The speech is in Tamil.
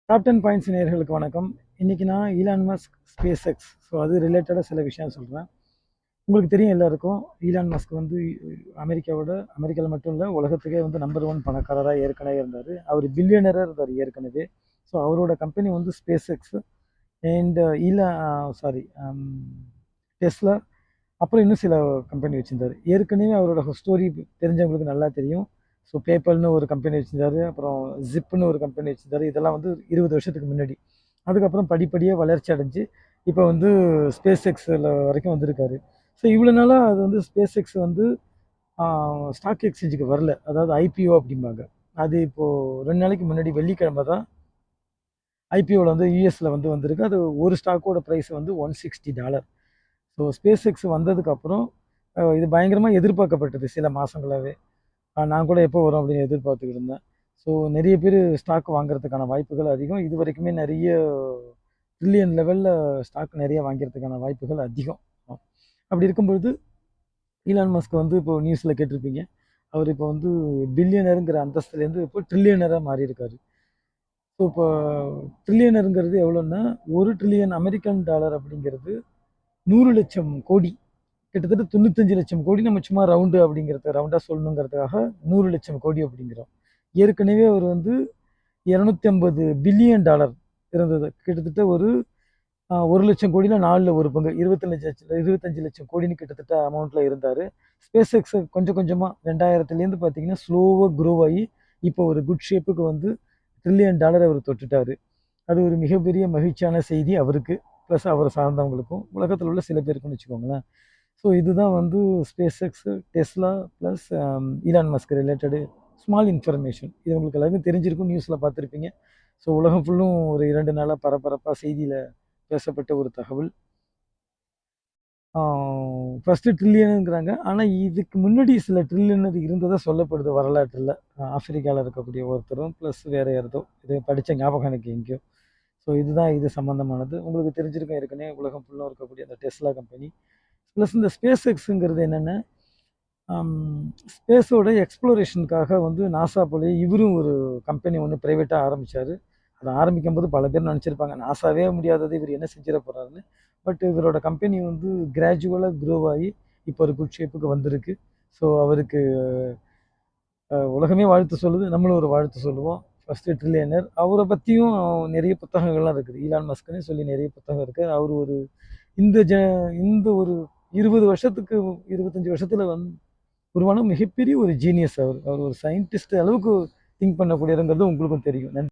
டாப் 10 பாயிண்ட்ஸ் நேயர்களுக்கு வணக்கம். இன்னைக்கு நான் ஈலான் மஸ்க், ஸ்பேஸ் எக்ஸ் அது ரிலேட்டடாக சில விஷயம் சொல்கிறேன். உங்களுக்கு தெரியும் எல்லாருக்கும், ஈலான் மஸ்க் அமெரிக்காவில் மட்டும் இல்லை, உலகத்துக்கே நம்பர் ஒன் பணக்காரராக ஏற்கனவே இருந்தார். அவர் பில்லியனராக இருந்தார் ஏற்கனவே. ஸோ அவரோட company space X and sorry Tesla, அப்புறம் இன்னும் சில கம்பெனி வச்சுருந்தார். ஏற்கனவே அவரோட ஸ்டோரி தெரிஞ்சவங்களுக்கு நல்லா தெரியும். ஸோ பேப்பல்னு ஒரு கம்பெனி வச்சுருந்தாரு, அப்புறம் ஜிப்புன்னு ஒரு கம்பெனி வச்சுருந்தாரு. இதெல்லாம் 20 வருஷத்துக்கு முன்னாடி. அதுக்கப்புறம் படிப்படியாக வளர்ச்சி அடைஞ்சு இப்போ ஸ்பேஸ் எக்ஸில் வரைக்கும் வந்திருக்காரு. ஸோ இவ்வளோ நாளாக ஸ்பேஸ் எக்ஸ் ஸ்டாக் எக்ஸ்சேஞ்சுக்கு வரல, அதாவது ஐபிஓ அப்படிம்பாங்க. அது இப்போது 2 நாளைக்கு முன்னாடி வெள்ளிக்கிழமை தான் ஐபிஓவில் யூஎஸில் வந்திருக்கு. அது ஒரு ஸ்டாக்கோட ப்ரைஸ் $160. ஸோ ஸ்பேஸ் எக்ஸ் வந்ததுக்கப்புறம் இது பயங்கரமாக எதிர்பார்க்கப்பட்டது சில மாதங்களாகவே. நான் கூட எப்போ வரும் அப்படின்னு எதிர்பார்த்துக்கிட்டு இருந்தேன். ஸோ நிறைய பேர் ஸ்டாக் வாங்குறதுக்கான வாய்ப்புகள் அதிகம். இது வரைக்குமே நிறைய ட்ரில்லியன் லெவலில் ஸ்டாக் நிறைய வாங்கிறதுக்கான வாய்ப்புகள் அதிகம். அப்படி இருக்கும்பொழுது ஈலான் மஸ்க் இப்போ நியூஸில் கேட்டிருப்பீங்க, அவர் இப்போ பில்லியனருங்கிற அந்தஸ்துலேருந்து இப்போ ட்ரில்லியனராக மாறி இருக்காரு. ஸோ இப்போ ட்ரில்லியனருங்கிறது எவ்வளோன்னா, 1 ட்ரில்லியன் அமெரிக்கன் டாலர் அப்படிங்கிறது 100 லட்சம் கோடி, கிட்டத்தட்ட 95 லட்சம் கோடி. நம்ம சும்மா ரவுண்டாக சொல்லணுங்கிறதுக்காக 100 லட்சம் கோடி அப்படிங்கிறோம். ஏற்கனவே அவர் 250 பில்லியன் டாலர் இருந்தது. கிட்டத்தட்ட ஒரு 1 லட்சம் கோடியில் 4ல் ஒரு பங்கு, 25 லட்சம் கோடின்னு கிட்டத்தட்ட அமௌண்ட்டில் இருந்தார். ஸ்பேஸ் எக்ஸ் கொஞ்சம் கொஞ்சமாக 2000லேருந்து பார்த்தீங்கன்னா ஸ்லோவாக க்ரோ ஆகி இப்போ ஒரு குட் ஷேப்புக்கு ட்ரில்லியன் டாலர் அவர் தொட்டுட்டார். அது ஒரு மிகப்பெரிய மகிழ்ச்சியான செய்தி அவருக்கு, ப்ளஸ் அவரை சார்ந்தவங்களுக்கும், உலகத்தில் உள்ள சில பேருக்குன்னு வச்சுக்கோங்களேன். ஸோ இதுதான் space X, Tesla plus Elon Musk related small information. இது உங்களுக்கு எல்லாருமே தெரிஞ்சிருக்கும், நியூஸில் பார்த்துருப்பீங்க. ஸோ உலகம் ஃபுல்லும் ஒரு 2 நாளாக பரபரப்பாக செய்தியில் பேசப்பட்ட ஒரு தகவல். ஃபஸ்ட்டு ட்ரில்லியனுங்கிறாங்க, ஆனால் இதுக்கு முன்னாடி சில ட்ரில்லியனர் இருந்ததாக சொல்லப்படுது வரலாற்றில். ஆப்பிரிக்காவில் இருக்கக்கூடிய ஒருத்தரும் ப்ளஸ் வேறு யாரதோ, இது படித்த ஞாபகம் எனக்கு எங்கேயோ. ஸோ இது சம்மந்தமானது உங்களுக்கு தெரிஞ்சிருக்கும். ஏற்கனவே உலகம் ஃபுல்லாக இருக்கக்கூடிய அந்த டெஸ்லா கம்பெனி ப்ளஸ் இந்த ஸ்பேஸ் எக்ஸுங்கிறது என்னென்னா, ஸ்பேஸோட எக்ஸ்ப்ளோரேஷனுக்காக நாசா போல இவரும் ஒரு கம்பெனி ஒன்று ப்ரைவேட்டாக ஆரம்பித்தார். அதை ஆரம்பிக்கும் போது பல பேர் நினச்சிருப்பாங்க, நாசாவே முடியாதது இவர் என்ன செஞ்சிட போகிறாருன்னு. பட் இவரோட கம்பெனி கிராஜுவலாக க்ரோ ஆகி இப்போ ஒரு குட் ஷேப்புக்கு வந்திருக்கு. ஸோ அவருக்கு உலகமே வாழ்த்து சொல்லுது, நம்மளும் ஒரு வாழ்த்து சொல்லுவோம். First trillionaire. அவரை பற்றியும் நிறைய புத்தகங்கள்லாம் இருக்குது. ஈலான் மஸ்க்னு சொல்லி நிறைய புத்தகம் இருக்குது. அவர் ஒரு இந்த ஒரு 20 வருஷத்துக்கு 25 வருஷத்தில் உருவான மிகப்பெரிய ஒரு ஜீனியஸ். அவர் ஒரு சயின்டிஸ்ட் அளவுக்கு திங்க் பண்ணக்கூடியதுங்கிறது உங்களுக்கும் தெரியும். நன்றி.